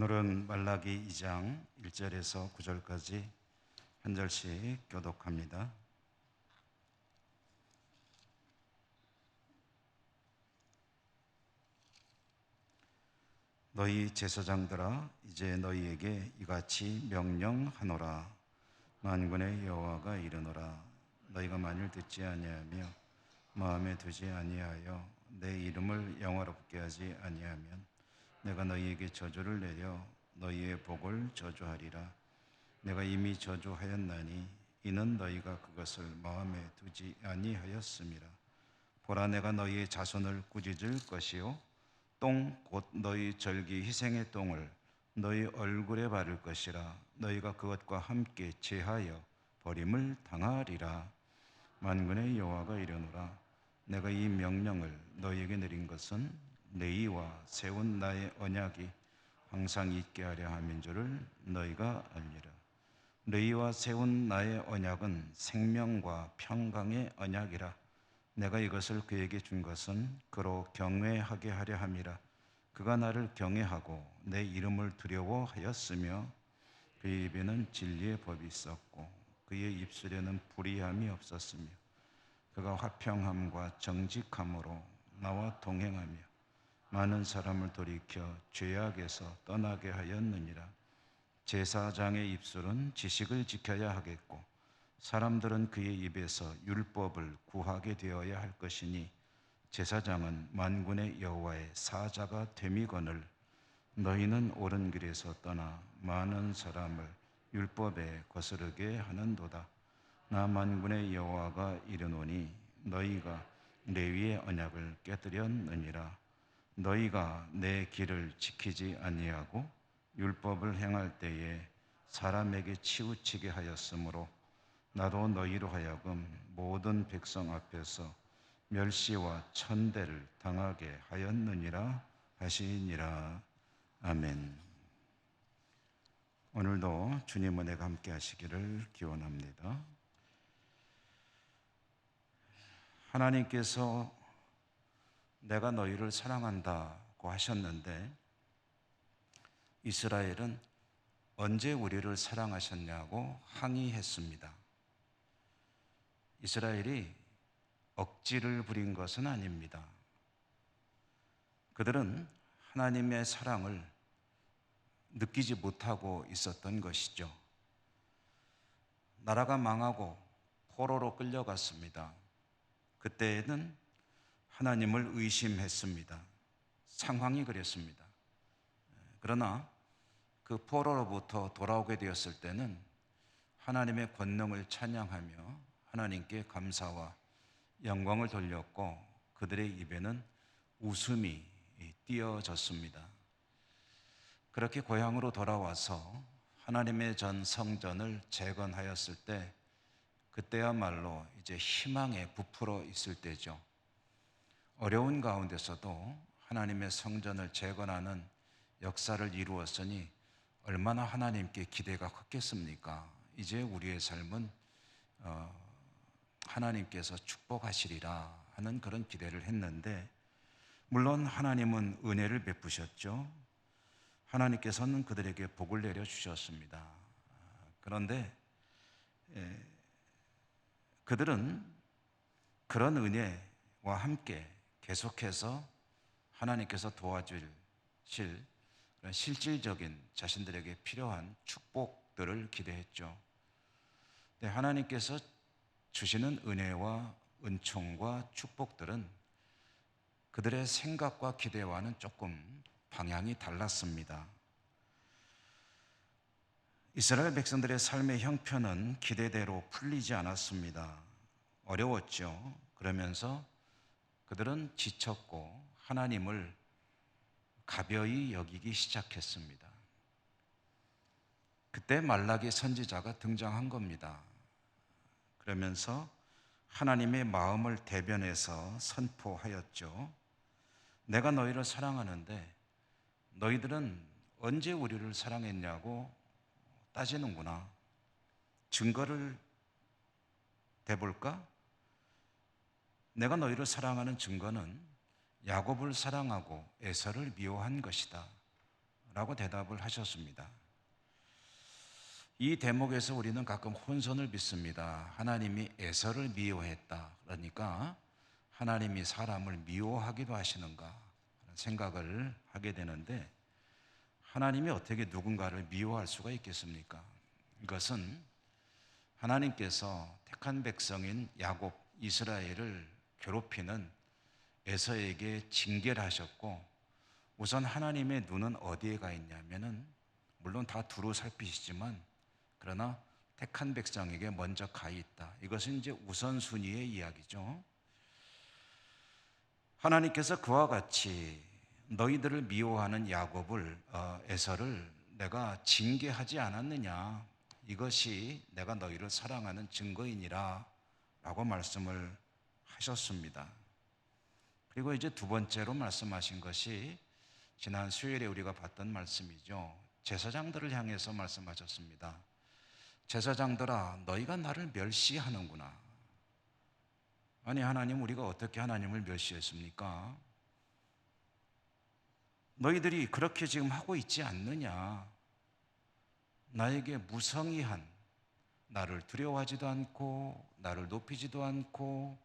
오늘은 말라기 2장 1절에서 9절까지 한 절씩 교독합니다. 너희 제사장들아, 이제 너희에게 이같이 명령하노라. 만군의 여호와가 이르노라. 너희가 만일 듣지 아니하며 마음에 두지 아니하여 내 이름을 영화롭게 하지 아니하면 내가 너희에게 저주를 내려 너희의 복을 저주하리라. 내가 이미 저주하였나니 이는 너희가 그것을 마음에 두지 아니하였음이라. 보라, 내가 너희의 자손을 꾸짖을 것이요 똥 곧 너희 절기 희생의 똥을 너희 얼굴에 바를 것이라. 너희가 그것과 함께 제하여 버림을 당하리라. 만군의 여호와가 이르노라. 내가 이 명령을 너희에게 내린 것은 너희와 세운 나의 언약이 항상 있게 하려 함인 줄을 너희가 알리라. 너희와 세운 나의 언약은 생명과 평강의 언약이라. 내가 이것을 그에게 준 것은 그로 경외하게 하려 함이라. 그가 나를 경외하고 내 이름을 두려워하였으며 그의 입에는 진리의 법이 있었고 그의 입술에는 불의함이 없었으며 그가 화평함과 정직함으로 나와 동행하며 많은 사람을 돌이켜 죄악에서 떠나게 하였느니라. 제사장의 입술은 지식을 지켜야 하겠고 사람들은 그의 입에서 율법을 구하게 되어야 할 것이니 제사장은 만군의 여호와의 사자가 됨이거늘 너희는 옳은 길에서 떠나 많은 사람을 율법에 거스르게 하는도다. 나 만군의 여호와가 이르노니 너희가 레위의 언약을 깨뜨렸느니라. 너희가 내 길을 지키지 아니하고 율법을 행할 때에 사람에게 치우치게 하였으므로 나도 너희로 하여금 모든 백성 앞에서 멸시와 천대를 당하게 하였느니라 하시니라. 아멘. 오늘도 주님 은혜가 함께 하시기를 기원합니다. 하나님께서 내가 너희를 사랑한다고 하셨는데 이스라엘은 언제 우리를 사랑하셨냐고 항의했습니다. 이스라엘이 억지를 부린 것은 아닙니다. 그들은 하나님의 사랑을 느끼지 못하고 있었던 것이죠. 나라가 망하고 포로로 끌려갔습니다. 그때에는 하나님을 의심했습니다. 상황이 그랬습니다. 그러나 그 포로로부터 돌아오게 되었을 때는 하나님의 권능을 찬양하며 하나님께 감사와 영광을 돌렸고 그들의 입에는 웃음이 띄어졌습니다. 그렇게 고향으로 돌아와서 하나님의 전 성전을 재건하였을 때 그때야말로 이제 희망에 부풀어 있을 때죠. 어려운 가운데서도 하나님의 성전을 재건하는 역사를 이루었으니 얼마나 하나님께 기대가 컸겠습니까? 이제 우리의 삶은 하나님께서 축복하시리라 하는 그런 기대를 했는데 물론 하나님은 은혜를 베푸셨죠. 하나님께서는 그들에게 복을 내려주셨습니다. 그런데 그들은 그런 은혜와 함께 계속해서 하나님께서 도와주실 그런 실질적인 자신들에게 필요한 축복들을 기대했죠. 하나님께서 주시는 은혜와 은총과 축복들은 그들의 생각과 기대와는 조금 방향이 달랐습니다. 이스라엘 백성들의 삶의 형편은 기대대로 풀리지 않았습니다. 어려웠죠. 그러면서 그들은 지쳤고 하나님을 가벼이 여기기 시작했습니다. 그때 말라기 선지자가 등장한 겁니다. 그러면서 하나님의 마음을 대변해서 선포하였죠. 내가 너희를 사랑하는데 너희들은 언제 우리를 사랑했냐고 따지는구나. 증거를 대볼까? 내가 너희를 사랑하는 증거는 야곱을 사랑하고 에서를 미워한 것이다 라고 대답을 하셨습니다. 이 대목에서 우리는 가끔 혼선을 빚습니다. 하나님이 에서를 미워했다. 그러니까 하나님이 사람을 미워하기도 하시는가 하는 생각을 하게 되는데, 하나님이 어떻게 누군가를 미워할 수가 있겠습니까? 이것은 하나님께서 택한 백성인 야곱, 이스라엘을 괴롭히는 에서에게 징계를 하셨고, 우선 하나님의 눈은 어디에 가 있냐면은, 물론 다 두루 살피시지만 그러나 택한 백성에게 먼저 가 있다. 이것은 이제 우선순위의 이야기죠. 하나님께서 그와 같이 너희들을 미워하는 야곱을, 에서를 내가 징계하지 않았느냐, 이것이 내가 너희를 사랑하는 증거이니라 라고 말씀을 하셨습니다. 그리고 이제 두 번째로 말씀하신 것이 지난 수요일에 우리가 봤던 말씀이죠. 제사장들을 향해서 말씀하셨습니다. 제사장들아, 너희가 나를 멸시하는구나. 아니 하나님, 우리가 어떻게 하나님을 멸시했습니까? 너희들이 그렇게 지금 하고 있지 않느냐. 나에게 무성의한, 나를 두려워하지도 않고 나를 높이지도 않고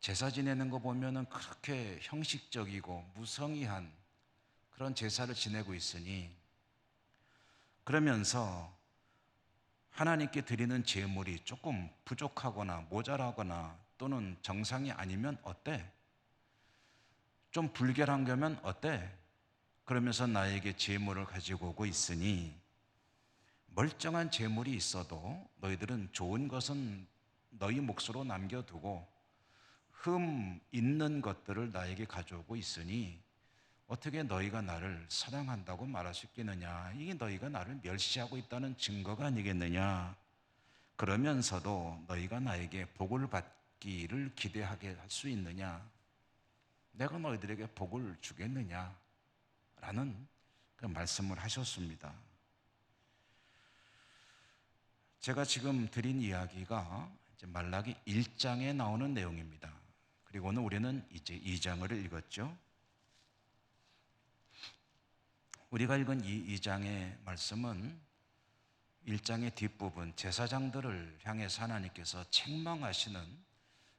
제사 지내는 거 보면은 그렇게 형식적이고 무성의한 그런 제사를 지내고 있으니, 그러면서 하나님께 드리는 제물이 조금 부족하거나 모자라거나 또는 정상이 아니면 어때? 좀 불결한 거면 어때? 그러면서 나에게 제물을 가지고 오고 있으니, 멀쩡한 제물이 있어도 너희들은 좋은 것은 너희 몫으로 남겨두고 흠 있는 것들을 나에게 가져오고 있으니 어떻게 너희가 나를 사랑한다고 말할 수 있겠느냐. 이게 너희가 나를 멸시하고 있다는 증거가 아니겠느냐. 그러면서도 너희가 나에게 복을 받기를 기대하게 할 수 있느냐. 내가 너희들에게 복을 주겠느냐 라는 그 말씀을 하셨습니다. 제가 지금 드린 이야기가 이제 말라기 1장에 나오는 내용입니다. 그리고 오늘 우리는 이제 2장을 읽었죠. 우리가 읽은 이 2장의 말씀은 1장의 뒷부분, 제사장들을 향해서 하나님께서 책망하시는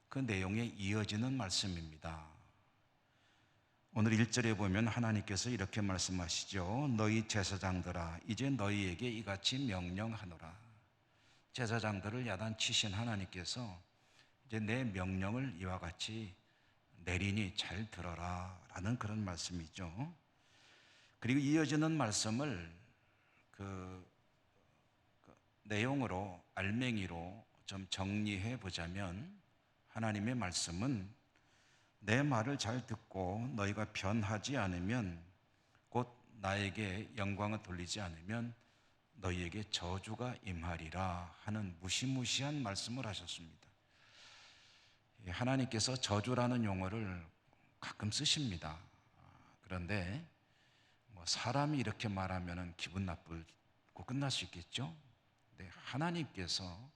그 내용에 이어지는 말씀입니다. 오늘 1절에 보면 하나님께서 이렇게 말씀하시죠. 너희 제사장들아, 이제 너희에게 이같이 명령하노라. 제사장들을 야단치신 하나님께서 이제 내 명령을 이와 같이 내리니 잘 들어라 라는 그런 말씀이죠. 그리고 이어지는 말씀을 그 내용으로 알맹이로 좀 정리해 보자면, 하나님의 말씀은 내 말을 잘 듣고 너희가 변하지 않으면, 곧 나에게 영광을 돌리지 않으면 너희에게 저주가 임하리라 하는 무시무시한 말씀을 하셨습니다. 하나님께서 저주라는 용어를 가끔 쓰십니다. 그런데 사람이 이렇게 말하면 기분 나쁘고 끝날 수 있겠죠. 근데 하나님께서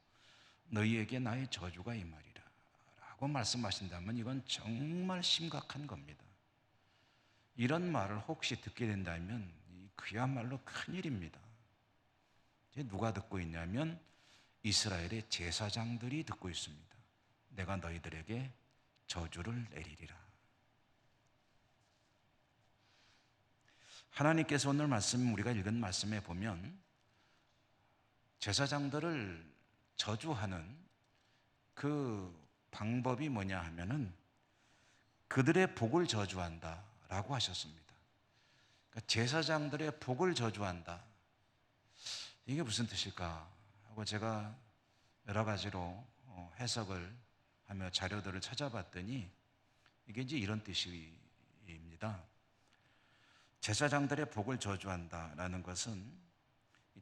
너희에게 나의 저주가 임하리라 라고 말씀하신다면 이건 정말 심각한 겁니다. 이런 말을 혹시 듣게 된다면 그야말로 큰일입니다. 누가 듣고 있냐면 이스라엘의 제사장들이 듣고 있습니다. 내가 너희들에게 저주를 내리리라. 하나님께서 오늘 말씀, 우리가 읽은 말씀에 보면 제사장들을 저주하는 그 방법이 뭐냐 하면은 그들의 복을 저주한다 라고 하셨습니다. 그러니까 제사장들의 복을 저주한다. 이게 무슨 뜻일까 하고 제가 여러 가지로 해석을 하며 자료들을 찾아봤더니 이게 이제 이런 뜻입니다. 제사장들의 복을 저주한다라는 것은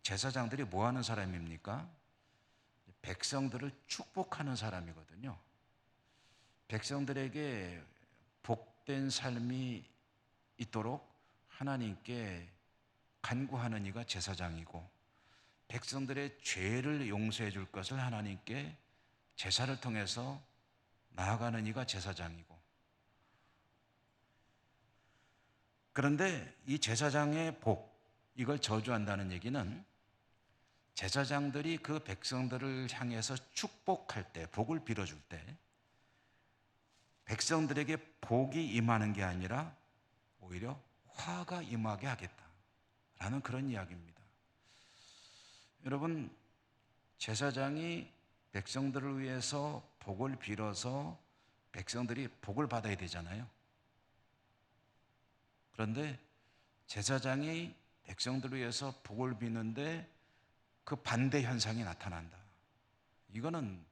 제사장들이 뭐 하는 사람입니까? 백성들을 축복하는 사람이거든요. 백성들에게 복된 삶이 있도록 하나님께 간구하는 이가 제사장이고, 백성들의 죄를 용서해 줄 것을 하나님께 제사를 통해서 나아가는 이가 제사장이고, 그런데 이 제사장의 복, 이걸 저주한다는 얘기는 제사장들이 그 백성들을 향해서 축복할 때, 복을 빌어줄 때 백성들에게 복이 임하는 게 아니라 오히려 화가 임하게 하겠다라는 그런 이야기입니다. 여러분, 제사장이 백성들을 위해서 복을 빌어서 백성들이 복을 받아야 되잖아요. 그런데 제사장이 백성들을 위해서 복을 비는데 그 반대 현상이 나타난다. 이거는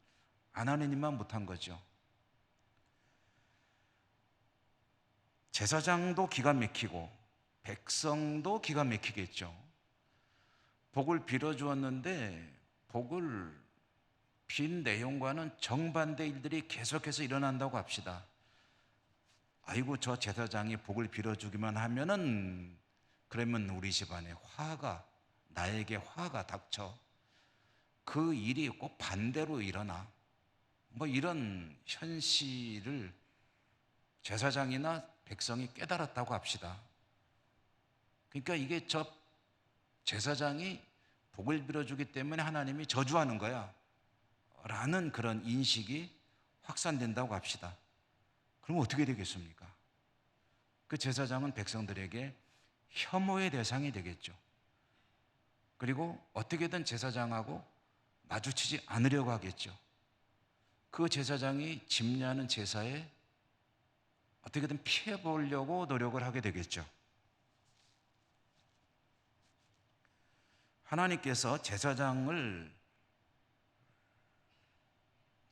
하나님만 못한 거죠. 제사장도 기가 막히고 백성도 기가 막히겠죠. 복을 빌어주었는데 복을 빈 내용과는 정반대 일들이 계속해서 일어난다고 합시다. 아이고, 저 제사장이 복을 빌어주기만 하면은 그러면 우리 집안에 나에게 화가 닥쳐. 그 일이 꼭 반대로 일어나. 뭐 이런 현실을 제사장이나 백성이 깨달았다고 합시다. 그러니까 이게 저 제사장이 복을 빌어주기 때문에 하나님이 저주하는 거야 라는 그런 인식이 확산된다고 합시다. 그럼 어떻게 되겠습니까? 그 제사장은 백성들에게 혐오의 대상이 되겠죠. 그리고 어떻게든 제사장하고 마주치지 않으려고 하겠죠. 그 제사장이 집례하는 제사에 어떻게든 피해 보려고 노력을 하게 되겠죠. 하나님께서 제사장을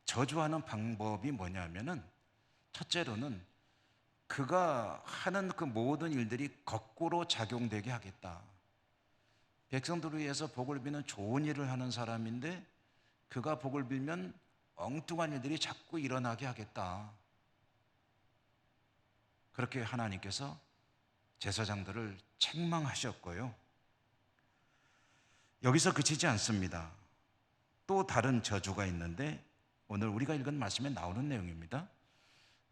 저주하는 방법이 뭐냐면은 첫째로는 그가 하는 그 모든 일들이 거꾸로 작용되게 하겠다. 백성들을 위해서 복을 비는 좋은 일을 하는 사람인데 그가 복을 빌면 엉뚱한 일들이 자꾸 일어나게 하겠다. 그렇게 하나님께서 제사장들을 책망하셨고요. 여기서 그치지 않습니다. 또 다른 저주가 있는데 오늘 우리가 읽은 말씀에 나오는 내용입니다.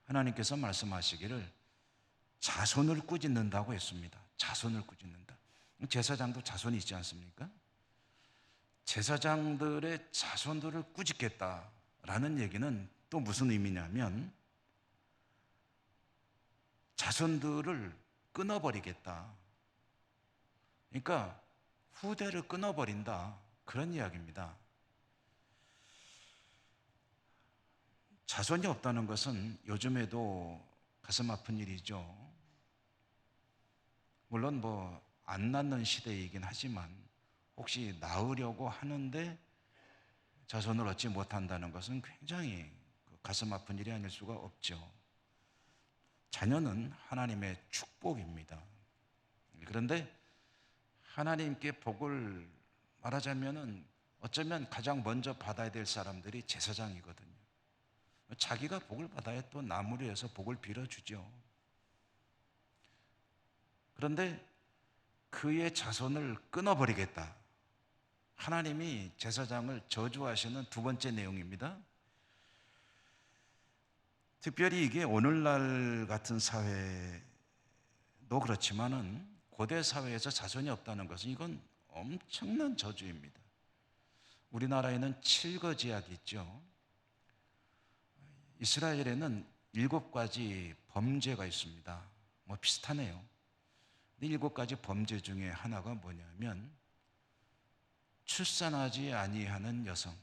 하나님께서 말씀하시기를 자손을 꾸짖는다고 했습니다. 자손을 꾸짖는다. 제사장도 자손이 있지 않습니까? 제사장들의 자손들을 꾸짖겠다라는 얘기는 또 무슨 의미냐면 자손들을 끊어버리겠다. 그러니까 후대를 끊어버린다. 그런 이야기입니다. 자손이 없다는 것은 요즘에도 가슴 아픈 일이죠. 물론 안 낳는 시대이긴 하지만 혹시 낳으려고 하는데 자손을 얻지 못한다는 것은 굉장히 가슴 아픈 일이 아닐 수가 없죠. 자녀는 하나님의 축복입니다. 그런데 하나님께 복을 말하자면은 어쩌면 가장 먼저 받아야 될 사람들이 제사장이거든요. 자기가 복을 받아야 또 남을 위해서 복을 빌어주죠. 그런데 그의 자손을 끊어버리겠다. 하나님이 제사장을 저주하시는 두 번째 내용입니다. 특별히 이게 오늘날 같은 사회도 그렇지만은 고대 사회에서 자손이 없다는 것은 이건 엄청난 저주입니다. 우리나라에는 7거지약이 있죠. 이스라엘에는 7가지 범죄가 있습니다. 비슷하네요. 7가지 범죄 중에 하나가 뭐냐면 출산하지 아니하는 여성,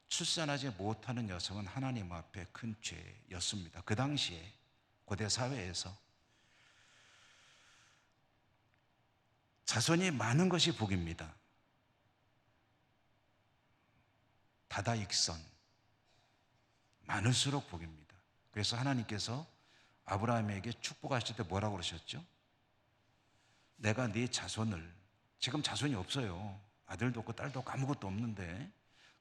출산하지 못하는 여성은 하나님 앞에 큰 죄였습니다. 그 당시에 고대 사회에서 자손이 많은 것이 복입니다. 다다익선, 많을수록 복입니다. 그래서 하나님께서 아브라함에게 축복하실 때 뭐라고 그러셨죠? 내가 네 자손을, 지금 자손이 없어요. 아들도 없고 딸도 없고 아무것도 없는데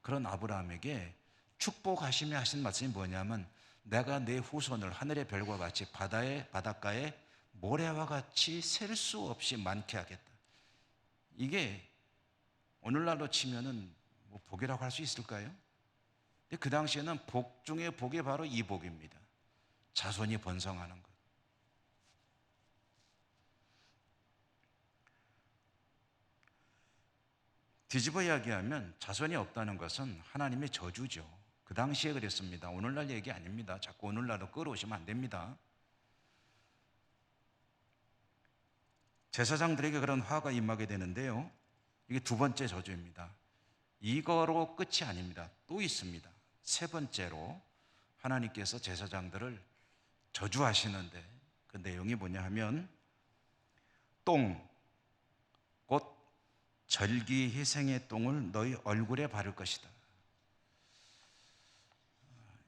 그런 아브라함에게 축복하시며 하신 말씀이 뭐냐면 내가 네 후손을 하늘의 별과 같이 바닷가에 모래와 같이 셀 수 없이 많게 하겠다. 이게 오늘날로 치면은 복이라고 할 수 있을까요? 근데 그 당시에는 복 중에 복이 바로 이 복입니다. 자손이 번성하는 것. 뒤집어 이야기하면 자손이 없다는 것은 하나님의 저주죠. 그 당시에 그랬습니다. 오늘날 얘기 아닙니다. 자꾸 오늘날로 끌어오시면 안 됩니다. 제사장들에게 그런 화가 임하게 되는데요. 이게 두 번째 저주입니다. 이거로 끝이 아닙니다. 또 있습니다. 세 번째로 하나님께서 제사장들을 저주하시는데 그 내용이 뭐냐 하면 똥, 곧 절기 희생의 똥을 너희 얼굴에 바를 것이다.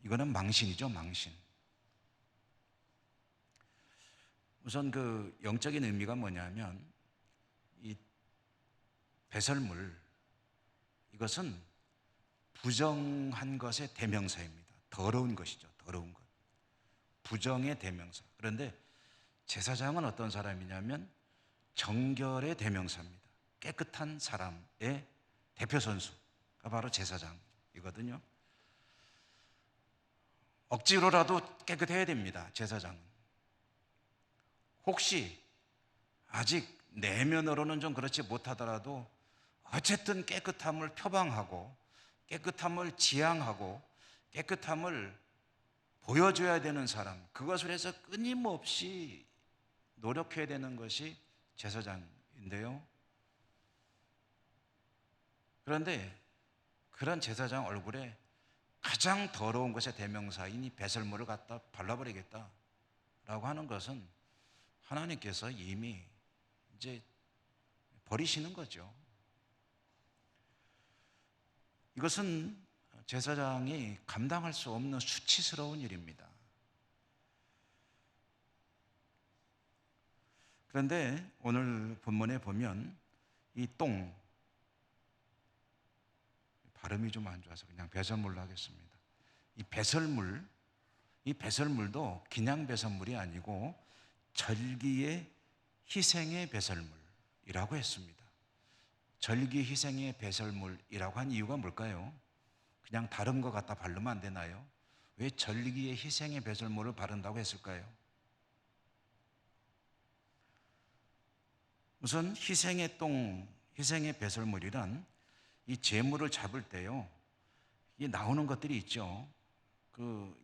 이거는 망신이죠, 망신. 우선 그 영적인 의미가 뭐냐면 이 배설물, 이것은 부정한 것의 대명사입니다. 더러운 것이죠, 더러운 것. 부정의 대명사. 그런데 제사장은 어떤 사람이냐면 정결의 대명사입니다. 깨끗한 사람의 대표 선수가 바로 제사장이거든요. 억지로라도 깨끗해야 됩니다, 제사장은. 혹시 아직 내면으로는 좀 그렇지 못하더라도 어쨌든 깨끗함을 표방하고 깨끗함을 지향하고 깨끗함을 보여줘야 되는 사람, 그것을 해서 끊임없이 노력해야 되는 것이 제사장인데요. 그런데 그런 제사장 얼굴에 가장 더러운 것의 대명사인 이 배설물을 갖다 발라버리겠다라고 하는 것은 하나님께서 이미 이제 버리시는 거죠. 이것은 제사장이 감당할 수 없는 수치스러운 일입니다. 그런데 오늘 본문에 보면 이 똥, 발음이 좀 안 좋아서 그냥 배설물로 하겠습니다. 이 배설물도 그냥 배설물이 아니고 절기의 희생의 배설물이라고 했습니다. 절기 희생의 배설물이라고 한 이유가 뭘까요? 그냥 다른 거 갖다 바르면 안 되나요? 왜 절기의 희생의 배설물을 바른다고 했을까요? 우선 희생의 똥, 희생의 배설물이란 이 제물을 잡을 때요, 이 나오는 것들이 있죠.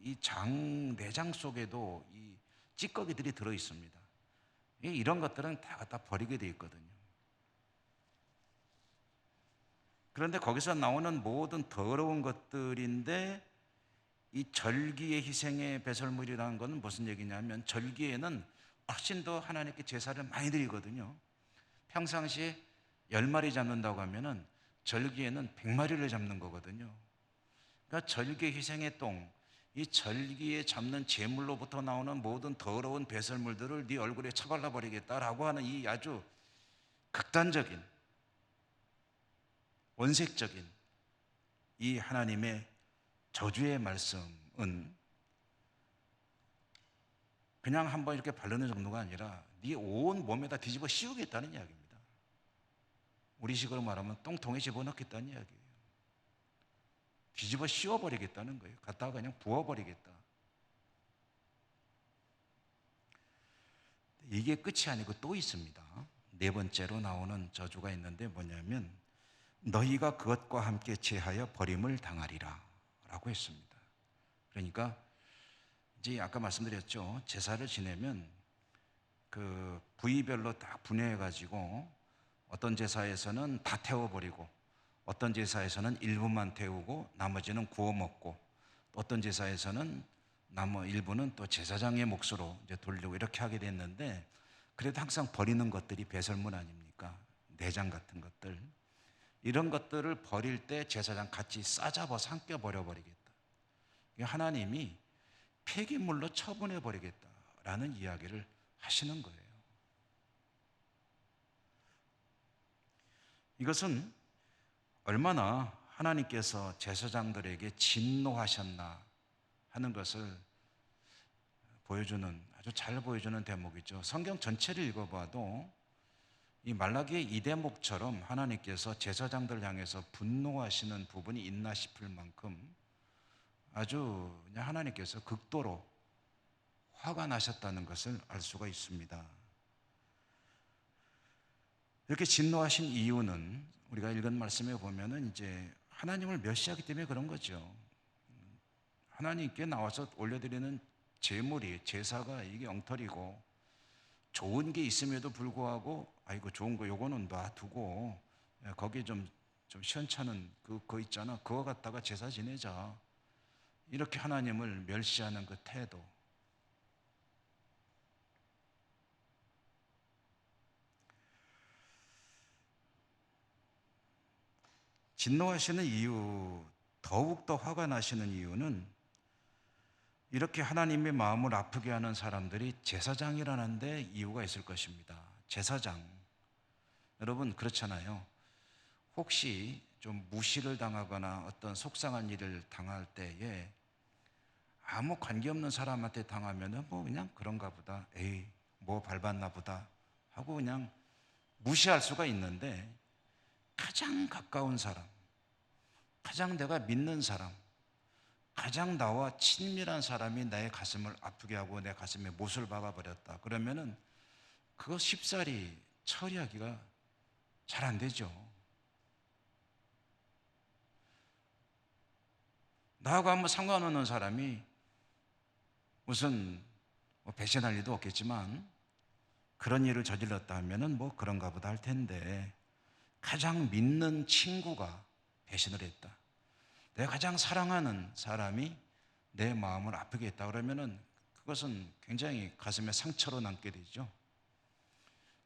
이 내장 속에도 이 찌꺼기들이 들어 있습니다. 이런 것들은 다 갖다 버리게 돼 있거든요. 그런데 거기서 나오는 모든 더러운 것들인데 이 절기의 희생의 배설물이라는 것은 무슨 얘기냐면 절기에는 훨씬 더 하나님께 제사를 많이 드리거든요. 평상시에 10마리 잡는다고 하면은 절기에는 100마리를 잡는 거거든요. 그러니까 절기 희생의 똥, 이 절기에 잡는 제물로부터 나오는 모든 더러운 배설물들을 네 얼굴에 쳐발라 버리겠다라고 하는 이 아주 극단적인 원색적인 이 하나님의 저주의 말씀은 그냥 한번 이렇게 바르는 정도가 아니라 네 온 몸에다 뒤집어 씌우겠다는 이야기입니다. 우리식으로 말하면 똥통에 집어넣겠다는 이야기예요. 뒤집어 씌워버리겠다는 거예요. 갖다가 그냥 부어버리겠다. 이게 끝이 아니고 또 있습니다. 네 번째로 나오는 저주가 있는데 뭐냐면 너희가 그것과 함께 제하여 버림을 당하리라 라고 했습니다. 그러니까 이제 아까 말씀드렸죠. 제사를 지내면 그 부위별로 딱 분해해 가지고 어떤 제사에서는 다 태워버리고 어떤 제사에서는 일부만 태우고 나머지는 구워 먹고 어떤 제사에서는 일부는 또 제사장의 몫으로 이제 돌리고 이렇게 하게 됐는데 그래도 항상 버리는 것들이 배설물 아닙니까? 내장 같은 것들. 이런 것들을 버릴 때 제사장 같이 싸잡아서 함께 버려버리겠다. 하나님이 폐기물로 처분해 버리겠다라는 이야기를 하시는 거예요. 이것은 얼마나 하나님께서 제사장들에게 진노하셨나 하는 것을 보여주는, 아주 잘 보여주는 대목이죠. 성경 전체를 읽어봐도 이 말라기의 이 대목처럼 하나님께서 제사장들 향해서 분노하시는 부분이 있나 싶을 만큼 아주 그냥 하나님께서 극도로 화가 나셨다는 것을 알 수가 있습니다. 이렇게 진노하신 이유는 우리가 읽은 말씀에 보면은 이제 하나님을 멸시하기 때문에 그런 거죠. 하나님께 나와서 올려드리는 제물이, 제사가 이게 엉터리고 좋은 게 있음에도 불구하고 아이고 좋은 거 요거는 놔두고 거기에 좀 시원찮은 그거 있잖아, 그거 갖다가 제사 지내자, 이렇게 하나님을 멸시하는 그 태도. 진노하시는 이유, 더욱더 화가 나시는 이유는 이렇게 하나님의 마음을 아프게 하는 사람들이 제사장이라는 데 이유가 있을 것입니다. 제사장, 여러분 그렇잖아요. 혹시 좀 무시를 당하거나 어떤 속상한 일을 당할 때에 아무 관계없는 사람한테 당하면은 뭐 그냥 그런가 보다, 에이 뭐 밟았나 보다 하고 그냥 무시할 수가 있는데, 가장 가까운 사람, 가장 내가 믿는 사람, 가장 나와 친밀한 사람이 나의 가슴을 아프게 하고 내 가슴에 못을 박아버렸다 그러면은 그거 쉽사리 처리하기가 잘 안 되죠. 나하고 아무 상관없는 사람이 무슨 뭐 배신할 일도 없겠지만 그런 일을 저질렀다 하면은 뭐 그런가 보다 할 텐데, 가장 믿는 친구가 배신을 했다, 내가 가장 사랑하는 사람이 내 마음을 아프게 했다 그러면은 그것은 굉장히 가슴에 상처로 남게 되죠.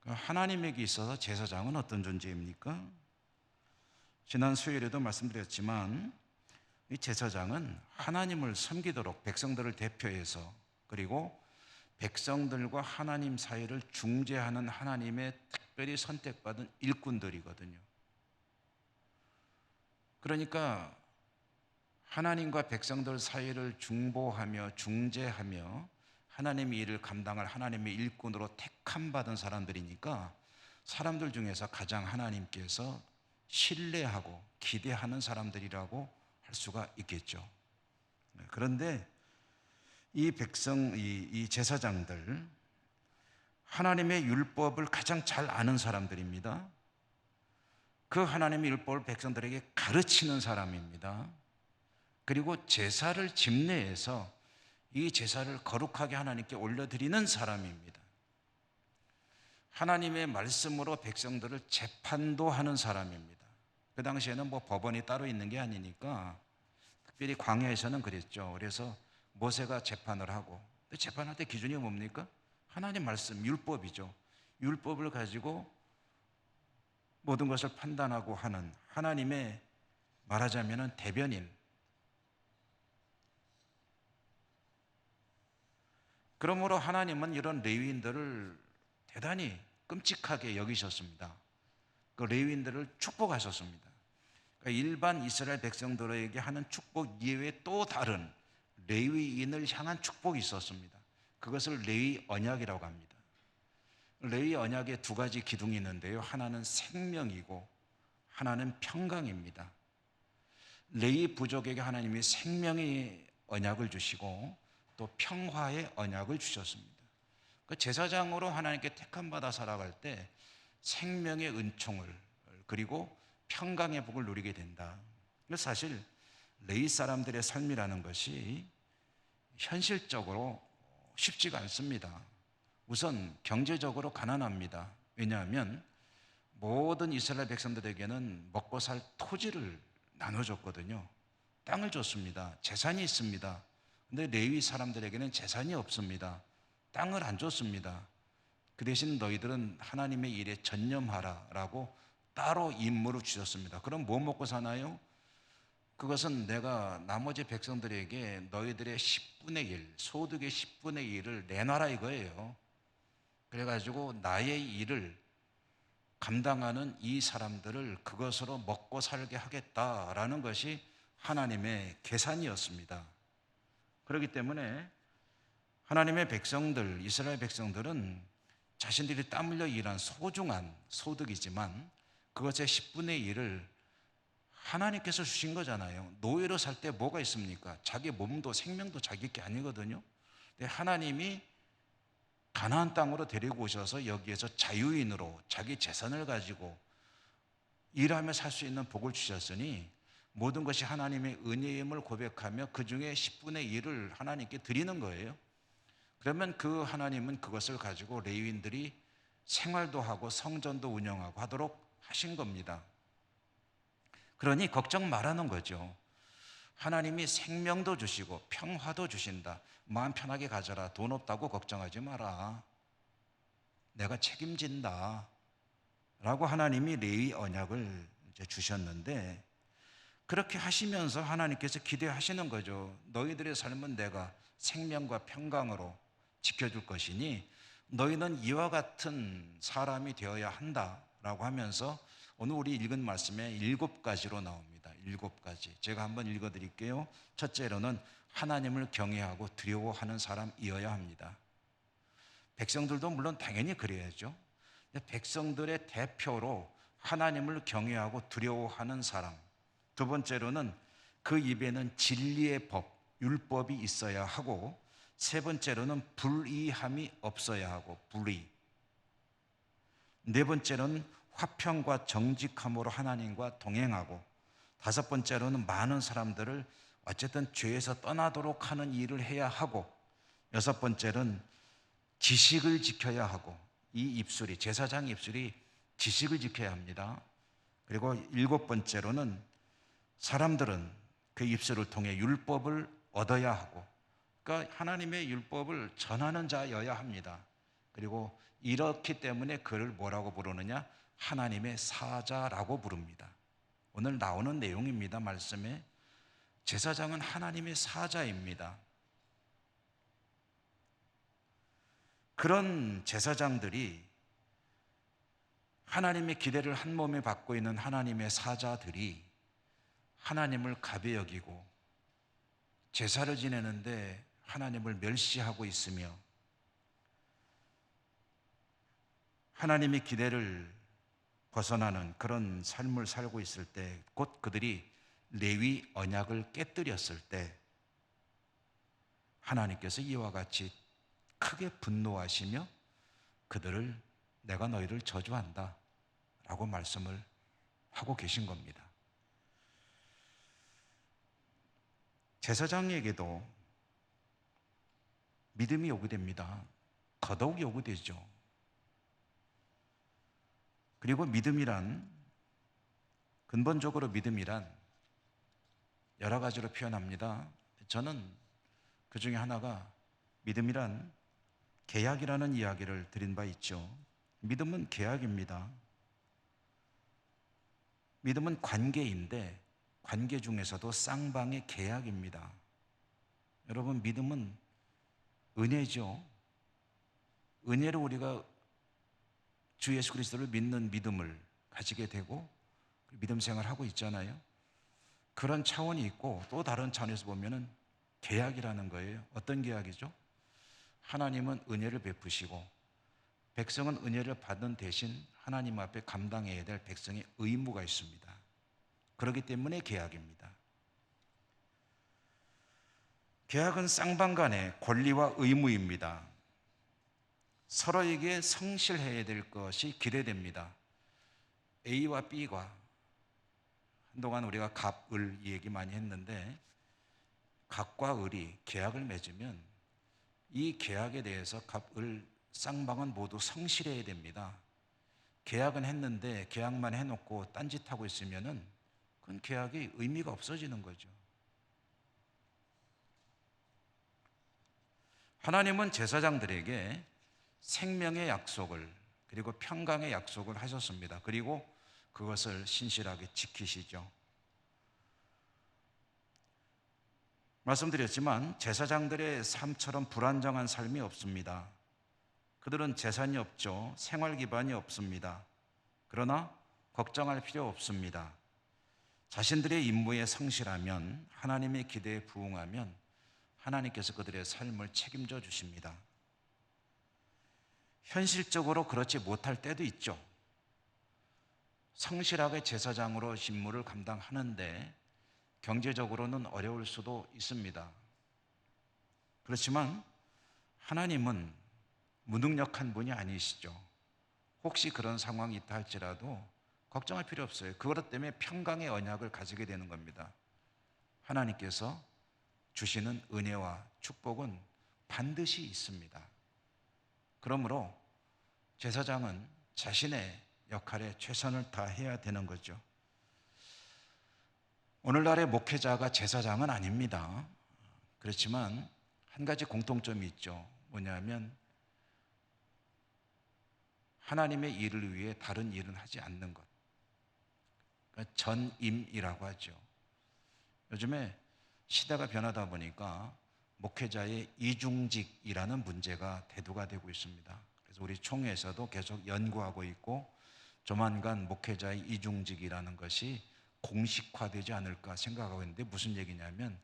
하나님에게 있어서 제사장은 어떤 존재입니까? 지난 수요일에도 말씀드렸지만 이 제사장은 하나님을 섬기도록 백성들을 대표해서, 그리고 백성들과 하나님 사이를 중재하는 하나님의 특별히 선택받은 일꾼들이거든요. 그러니까 하나님과 백성들 사이를 중보하며 중재하며 하나님의 일을 감당할 하나님의 일꾼으로 택함받은 사람들이니까 사람들 중에서 가장 하나님께서 신뢰하고 기대하는 사람들이라고 할 수가 있겠죠. 그런데 이 백성, 이 제사장들, 하나님의 율법을 가장 잘 아는 사람들입니다. 그 하나님의 율법을 백성들에게 가르치는 사람입니다. 그리고 제사를 집례해서 이 제사를 거룩하게 하나님께 올려드리는 사람입니다. 하나님의 말씀으로 백성들을 재판도 하는 사람입니다. 그 당시에는 뭐 법원이 따로 있는 게 아니니까 특별히 광야에서는 그랬죠. 그래서 모세가 재판을 하고, 재판할 때 기준이 뭡니까? 하나님 말씀, 율법이죠. 율법을 가지고 모든 것을 판단하고 하는 하나님의, 말하자면 대변인. 그러므로 하나님은 이런 레위인들을 대단히 끔찍하게 여기셨습니다. 그 레위인들을 축복하셨습니다. 그러니까 일반 이스라엘 백성들에게 하는 축복 이외에 또 다른 레위인을 향한 축복이 있었습니다. 그것을 레위 언약이라고 합니다. 레위 언약에 두 가지 기둥이 있는데요, 하나는 생명이고 하나는 평강입니다. 레위 부족에게 하나님이 생명의 언약을 주시고 또 평화의 언약을 주셨습니다. 그 제사장으로 하나님께 택함받아 살아갈 때 생명의 은총을, 그리고 평강의 복을 누리게 된다. 사실 레위 사람들의 삶이라는 것이 현실적으로 쉽지가 않습니다. 우선 경제적으로 가난합니다. 왜냐하면 모든 이스라엘 백성들에게는 먹고 살 토지를 나눠줬거든요. 땅을 줬습니다. 재산이 있습니다. 근데 레위 사람들에게는 재산이 없습니다. 땅을 안 줬습니다. 그 대신 너희들은 하나님의 일에 전념하라라고 따로 임무를 주셨습니다. 그럼 뭐 먹고 사나요? 그것은 내가 나머지 백성들에게 너희들의 10분의 1, 소득의 10분의 1을 내놔라 이거예요. 그래가지고 나의 일을 감당하는 이 사람들을 그것으로 먹고 살게 하겠다라는 것이 하나님의 계산이었습니다. 그렇기 때문에 하나님의 백성들, 이스라엘 백성들은 자신들이 땀 흘려 일한 소중한 소득이지만 그것의 10분의 1을 하나님께서 주신 거잖아요. 노예로 살 때 뭐가 있습니까? 자기 몸도 생명도 자기 게 아니거든요. 근데 하나님이 가나안 땅으로 데리고 오셔서 여기에서 자유인으로 자기 재산을 가지고 일하며 살 수 있는 복을 주셨으니 모든 것이 하나님의 은혜임을 고백하며 그 중에 10분의 1을 하나님께 드리는 거예요. 그러면 그 하나님은 그것을 가지고 레위인들이 생활도 하고 성전도 운영하고 하도록 하신 겁니다. 그러니 걱정 말라는 거죠. 하나님이 생명도 주시고 평화도 주신다. 마음 편하게 가져라. 돈 없다고 걱정하지 마라. 내가 책임진다. 라고 하나님이 레위 언약을 이제 주셨는데, 그렇게 하시면서 하나님께서 기대하시는 거죠. 너희들의 삶은 내가 생명과 평강으로 지켜줄 것이니 너희는 이와 같은 사람이 되어야 한다라고 하면서 오늘 우리 읽은 말씀에 7가지로 나옵니다. 7가지. 제가 한번 읽어드릴게요. 첫째로는 하나님을 경외하고 두려워하는 사람이어야 합니다. 백성들도 물론 당연히 그래야죠. 백성들의 대표로 하나님을 경외하고 두려워하는 사람. 두 번째로는 그 입에는 진리의 법, 율법이 있어야 하고, 세 번째로는 불의함이 없어야 하고, 불의. 네 번째로는 화평과 정직함으로 하나님과 동행하고, 다섯 번째로는 많은 사람들을 어쨌든 죄에서 떠나도록 하는 일을 해야 하고, 여섯 번째는 지식을 지켜야 하고, 이 입술이, 제사장 입술이 지식을 지켜야 합니다. 그리고 일곱 번째로는 사람들은 그 입술을 통해 율법을 얻어야 하고, 그러니까 하나님의 율법을 전하는 자여야 합니다. 그리고 이렇기 때문에 그를 뭐라고 부르느냐? 하나님의 사자라고 부릅니다. 오늘 나오는 내용입니다. 말씀에 제사장은 하나님의 사자입니다. 그런 제사장들이, 하나님의 기대를 한 몸에 받고 있는 하나님의 사자들이 하나님을 가벼이 여기고 제사를 지내는데 하나님을 멸시하고 있으며 하나님의 기대를 벗어나는 그런 삶을 살고 있을 때, 곧 그들이 레위 언약을 깨뜨렸을 때 하나님께서 이와 같이 크게 분노하시며 그들을, 내가 너희를 저주한다 라고 말씀을 하고 계신 겁니다. 제사장에게도 믿음이 요구됩니다. 더더욱 요구되죠. 그리고 믿음이란, 근본적으로 믿음이란 여러 가지로 표현합니다. 저는 그 중에 하나가, 믿음이란 계약이라는 이야기를 드린 바 있죠. 믿음은 계약입니다. 믿음은 관계인데 관계 중에서도 쌍방의 계약입니다. 여러분, 믿음은 은혜죠. 은혜로 우리가 주 예수 그리스도를 믿는 믿음을 가지게 되고 믿음 생활하고 있잖아요. 그런 차원이 있고, 또 다른 차원에서 보면은 계약이라는 거예요. 어떤 계약이죠? 하나님은 은혜를 베푸시고 백성은 은혜를 받는 대신 하나님 앞에 감당해야 될 백성의 의무가 있습니다. 그렇기 때문에 계약입니다. 계약은 쌍방 간의 권리와 의무입니다. 서로에게 성실해야 될 것이 기대됩니다. A와 B가, 한동안 우리가 갑, 을 얘기 많이 했는데, 갑과 을이 계약을 맺으면 이 계약에 대해서 갑, 을 쌍방은 모두 성실해야 됩니다. 계약은 했는데 계약만 해놓고 딴짓하고 있으면은 그건 계약이 의미가 없어지는 거죠. 하나님은 제사장들에게 생명의 약속을, 그리고 평강의 약속을 하셨습니다. 그리고 그것을 신실하게 지키시죠. 말씀드렸지만 제사장들의 삶처럼 불안정한 삶이 없습니다. 그들은 재산이 없죠. 생활 기반이 없습니다. 그러나 걱정할 필요 없습니다. 자신들의 임무에 성실하면, 하나님의 기대에 부응하면 하나님께서 그들의 삶을 책임져 주십니다. 현실적으로 그렇지 못할 때도 있죠. 성실하게 제사장으로 직무를 감당하는데 경제적으로는 어려울 수도 있습니다. 그렇지만 하나님은 무능력한 분이 아니시죠. 혹시 그런 상황이 있다 할지라도 걱정할 필요 없어요. 그것 때문에 평강의 언약을 가지게 되는 겁니다. 하나님께서 주시는 은혜와 축복은 반드시 있습니다. 그러므로 제사장은 자신의 역할에 최선을 다해야 되는 거죠. 오늘날의 목회자가 제사장은 아닙니다. 그렇지만 한 가지 공통점이 있죠. 뭐냐면 하나님의 일을 위해 다른 일은 하지 않는 것. 그러니까 전임이라고 하죠. 요즘에 시대가 변하다 보니까 목회자의 이중직이라는 문제가 대두가 되고 있습니다. 그래서 우리 총회에서도 계속 연구하고 있고 조만간 목회자의 이중직이라는 것이 공식화되지 않을까 생각하고 있는데, 무슨 얘기냐면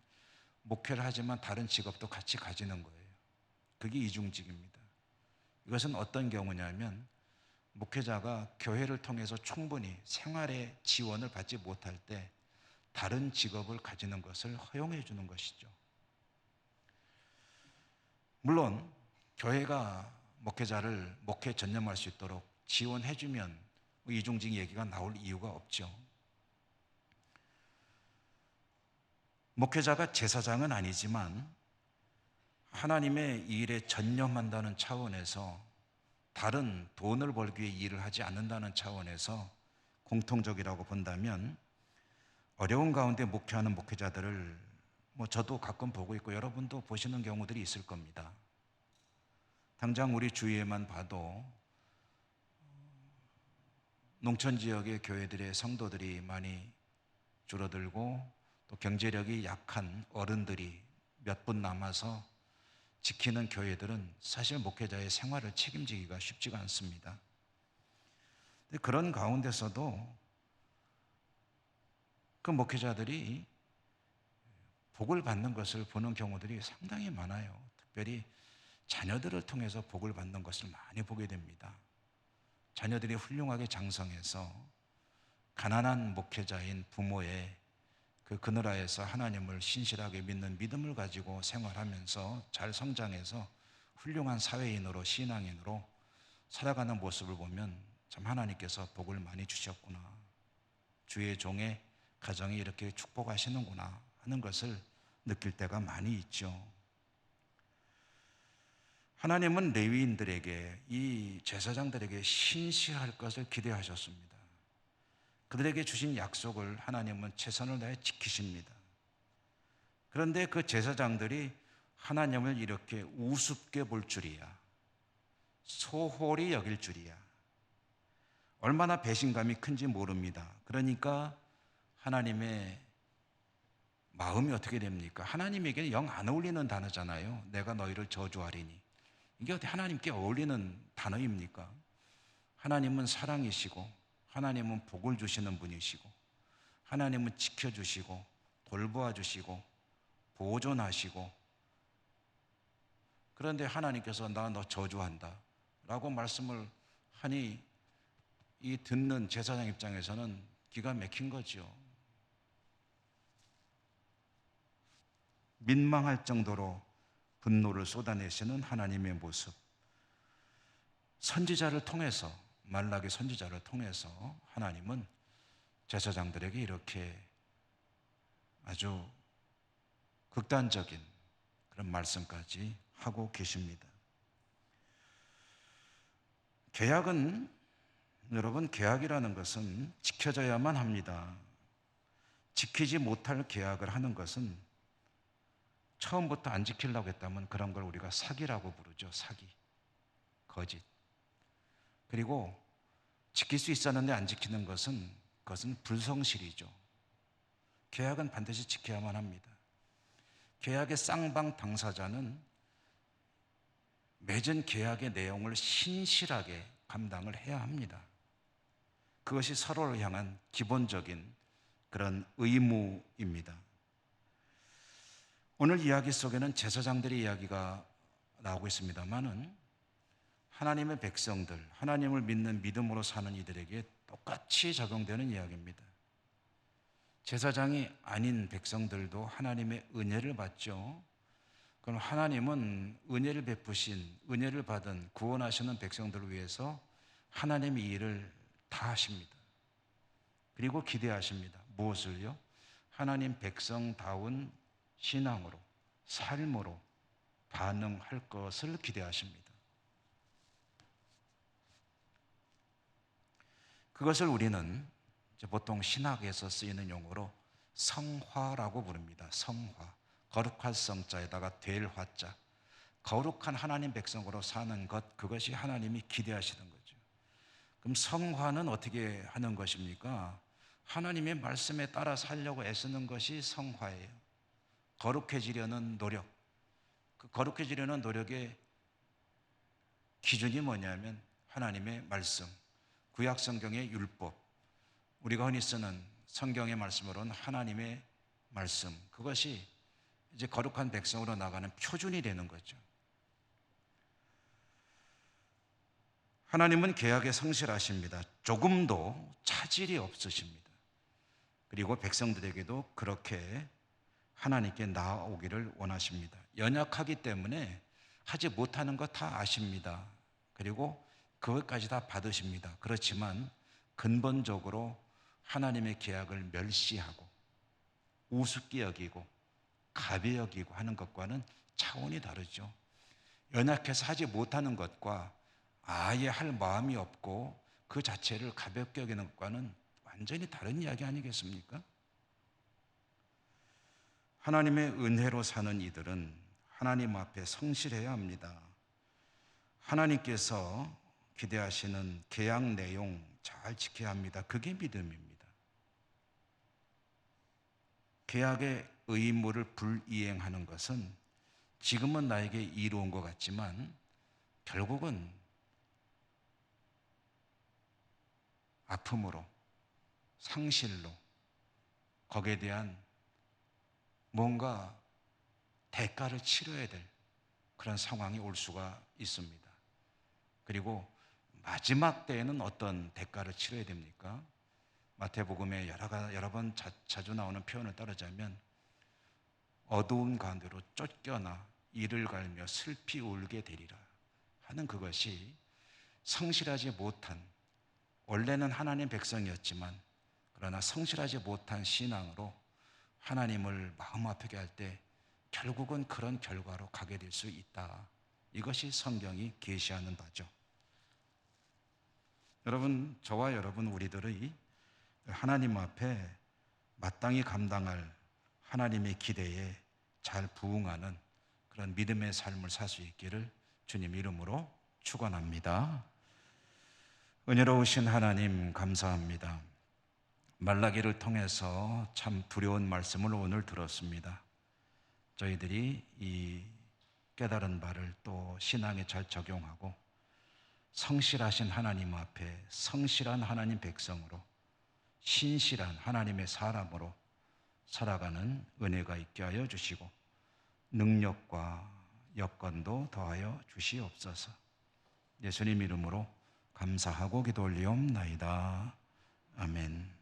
목회를 하지만 다른 직업도 같이 가지는 거예요. 그게 이중직입니다. 이것은 어떤 경우냐면 목회자가 교회를 통해서 충분히 생활의 지원을 받지 못할 때 다른 직업을 가지는 것을 허용해 주는 것이죠. 물론 교회가 목회자를 목회에 전념할 수 있도록 지원해 주면 이중직 얘기가 나올 이유가 없죠. 목회자가 제사장은 아니지만 하나님의 일에 전념한다는 차원에서, 다른 돈을 벌기 위해 일을 하지 않는다는 차원에서 공통적이라고 본다면, 어려운 가운데 목회하는 목회자들을 저도 가끔 보고 있고 여러분도 보시는 경우들이 있을 겁니다. 당장 우리 주위에만 봐도 농촌 지역의 교회들의 성도들이 많이 줄어들고, 또 경제력이 약한 어른들이 몇 분 남아서 지키는 교회들은 사실 목회자의 생활을 책임지기가 쉽지가 않습니다. 그런 가운데서도 그 목회자들이 복을 받는 것을 보는 경우들이 상당히 많아요. 특별히 자녀들을 통해서 복을 받는 것을 많이 보게 됩니다. 자녀들이 훌륭하게 장성해서 가난한 목회자인 부모의 그 그늘하에서 하나님을 신실하게 믿는 믿음을 가지고 생활하면서 잘 성장해서 훌륭한 사회인으로, 신앙인으로 살아가는 모습을 보면 참 하나님께서 복을 많이 주셨구나, 주의 종의 가정이 이렇게 축복하시는구나 하는 것을 느낄 때가 많이 있죠. 하나님은 레위인들에게, 이 제사장들에게 신실할 것을 기대하셨습니다. 그들에게 주신 약속을 하나님은 최선을 다해 지키십니다. 그런데 그 제사장들이 하나님을 이렇게 우습게 볼 줄이야, 소홀히 여길 줄이야, 얼마나 배신감이 큰지 모릅니다. 그러니까 하나님의 마음이 어떻게 됩니까? 하나님에게는 영 안 어울리는 단어잖아요. 내가 너희를 저주하리니. 이게 어떻게 하나님께 어울리는 단어입니까? 하나님은 사랑이시고, 하나님은 복을 주시는 분이시고, 하나님은 지켜주시고 돌보아 주시고 보존하시고, 그런데 하나님께서 나 너 저주한다 라고 말씀을 하니 이 듣는 제사장 입장에서는 기가 막힌 거죠. 민망할 정도로 분노를 쏟아내시는 하나님의 모습, 선지자를 통해서, 말라기 선지자를 통해서 하나님은 제사장들에게 이렇게 아주 극단적인 그런 말씀까지 하고 계십니다. 계약은, 여러분, 계약이라는 것은 지켜져야만 합니다. 지키지 못할 계약을 하는 것은 처음부터 안 지키려고 했다면 그런 걸 우리가 사기라고 부르죠. 사기, 거짓. 그리고 지킬 수 있었는데 안 지키는 것은, 그것은 불성실이죠. 계약은 반드시 지켜야만 합니다. 계약의 쌍방 당사자는 맺은 계약의 내용을 신실하게 감당을 해야 합니다. 그것이 서로를 향한 기본적인 그런 의무입니다. 오늘 이야기 속에는 제사장들의 이야기가 나오고 있습니다만은 하나님의 백성들, 하나님을 믿는 믿음으로 사는 이들에게 똑같이 적용되는 이야기입니다. 제사장이 아닌 백성들도 하나님의 은혜를 받죠. 그럼 하나님은 은혜를 베푸신, 은혜를 받은, 구원하시는 백성들을 위해서 하나님의 일을 다 하십니다. 그리고 기대하십니다. 무엇을요? 하나님 백성다운 신앙으로, 삶으로 반응할 것을 기대하십니다. 그것을 우리는 보통 신학에서 쓰이는 용어로 성화라고 부릅니다. 성화. 거룩할 성자에다가 될 화자. 거룩한 하나님 백성으로 사는 것, 그것이 하나님이 기대하시는 거죠. 그럼 성화는 어떻게 하는 것입니까? 하나님의 말씀에 따라 살려고 애쓰는 것이 성화예요. 거룩해지려는 노력. 그 거룩해지려는 노력의 기준이 뭐냐면 하나님의 말씀, 구약 성경의 율법, 우리가 흔히 쓰는 성경의 말씀으로는 하나님의 말씀, 그것이 이제 거룩한 백성으로 나가는 표준이 되는 거죠. 하나님은 계약에 성실하십니다. 조금도 차질이 없으십니다. 그리고 백성들에게도 그렇게 하나님께 나아오기를 원하십니다. 연약하기 때문에 하지 못하는 거 다 아십니다. 그리고 그것까지 다 받으십니다. 그렇지만 근본적으로 하나님의 계약을 멸시하고 우습게 여기고 가벼이 여기고 하는 것과는 차원이 다르죠. 연약해서 하지 못하는 것과 아예 할 마음이 없고 그 자체를 가볍게 여기는 것과는 완전히 다른 이야기 아니겠습니까? 하나님의 은혜로 사는 이들은 하나님 앞에 성실해야 합니다. 하나님께서 기대하시는 계약 내용 잘 지켜야 합니다. 그게 믿음입니다. 계약의 의무를 불이행하는 것은 지금은 나에게 이로운 것 같지만 결국은 아픔으로, 상실로, 거기에 대한 뭔가 대가를 치러야 될 그런 상황이 올 수가 있습니다. 그리고 마지막 때에는 어떤 대가를 치러야 됩니까? 마태복음에 여러 번 자주 나오는 표현을 따르자면 어두운 가운데로 쫓겨나 이를 갈며 슬피 울게 되리라 하는 그것이 성실하지 못한, 원래는 하나님 백성이었지만 그러나 성실하지 못한 신앙으로 하나님을 마음 아프게 할 때 결국은 그런 결과로 가게 될 수 있다. 이것이 성경이 계시하는 바죠. 여러분, 저와 여러분 우리들의 하나님 앞에 마땅히 감당할 하나님의 기대에 잘 부응하는 그런 믿음의 삶을 살 수 있기를 주님 이름으로 축원합니다. 은혜로우신 하나님 감사합니다. 말라기를 통해서 참 두려운 말씀을 오늘 들었습니다. 저희들이 이 깨달은 바를 또 신앙에 잘 적용하고 성실하신 하나님 앞에 성실한 하나님 백성으로 신실한 하나님의 사람으로 살아가는 은혜가 있게 하여 주시고 능력과 여건도 더하여 주시옵소서. 예수님 이름으로 감사하고 기도 올리옵나이다. 아멘.